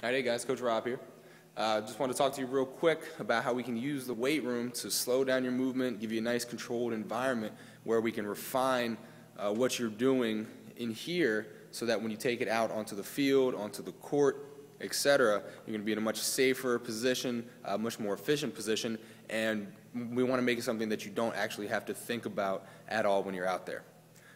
Alright, hey guys, Coach Rob here. Just want to talk to you real quick about how we can use the weight room to slow down your movement, give you a nice controlled environment where we can refine what you're doing in here so that when you take it out onto the field, onto the court, etc., you're going to be in a much safer position, a much more efficient position, and we want to make it something that you don't actually have to think about at all when you're out there.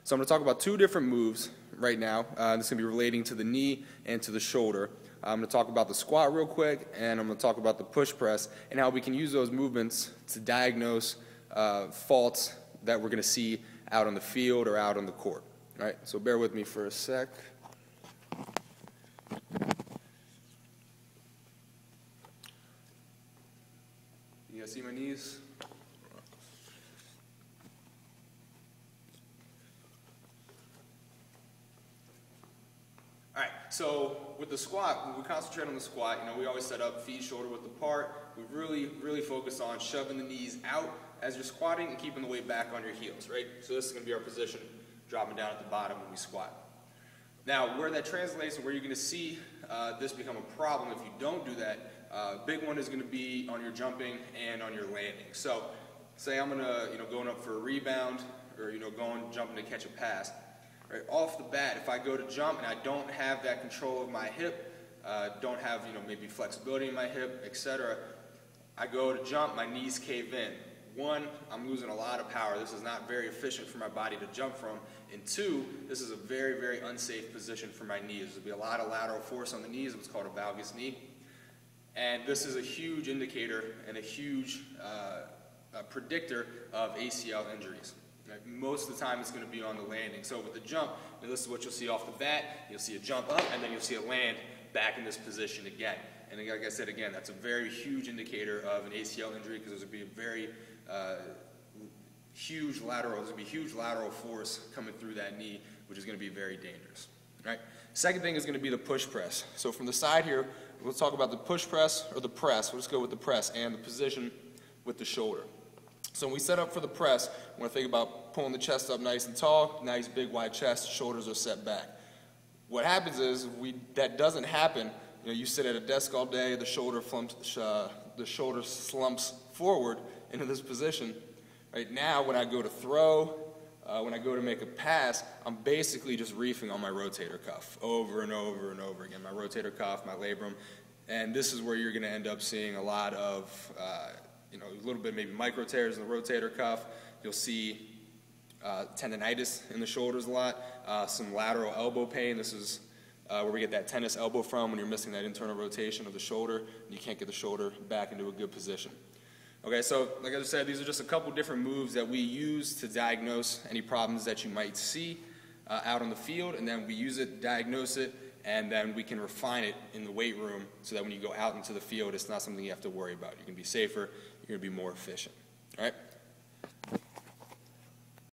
So I'm going to talk about two different moves right now. This is going to be relating to the knee and to the shoulder. I'm going to talk about the squat real quick, and I'm going to talk about the push press and how we can use those movements to diagnose faults that we're going to see out on the field or out on the court. All right, so bear with me for a sec. You guys see my knees? All right, so with the squat, when we concentrate on the squat, we always set up feet shoulder width apart. We really focus on shoving the knees out as you're squatting and keeping the weight back on your heels, right? So this is going to be our position, dropping down at the bottom when we squat. Now, where that translates and where you're going to see this become a problem if you don't do that, big one is going to be on your jumping and on your landing. So, say I'm going to, going up for a rebound or, jumping to catch a pass. Right, off the bat, if I go to jump and I don't have that control of my hip, don't have maybe flexibility in my hip, etc., I go to jump, my knees cave in. One, I'm losing a lot of power. This is not very efficient for my body to jump from. And two, this is a very unsafe position for my knees. There'll be a lot of lateral force on the knees, what's called a valgus knee. And this is a huge indicator and a huge predictor of ACL injuries. Right? Most of the time it's going to be on the landing. So with the jump, this is what you'll see off the bat. You'll see a jump up and then you'll see it land back in this position again. And like I said again, that's a very huge indicator of an ACL injury because there's going to be a very huge lateral force coming through that knee, which is going to be very dangerous. Right? Second thing is going to be the push press. So from the side here, we'll talk about the push press or the press. We'll just go with the press and the position with the shoulder. So when we set up for the press, we want to think about pulling the chest up nice and tall, nice big wide chest, shoulders are set back. What happens is that doesn't happen. You sit at a desk all day, the shoulder slumps forward into this position. Right now, when I go to throw, when I go to make a pass, I'm basically just reefing on my rotator cuff over and over and over again. My rotator cuff, my labrum, and this is where you're going to end up seeing a lot of a little bit maybe micro tears in the rotator cuff. You'll see tendonitis in the shoulders a lot, some lateral elbow pain. This is where we get that tennis elbow from when you're missing that internal rotation of the shoulder and you can't get the shoulder back into a good position. Okay, so like I just said, these are just a couple different moves that we use to diagnose any problems that you might see out on the field, and then we use it, diagnose it, and then we can refine it in the weight room so that when you go out into the field, it's not something you have to worry about. You can be safer, you're going to be more efficient. All right?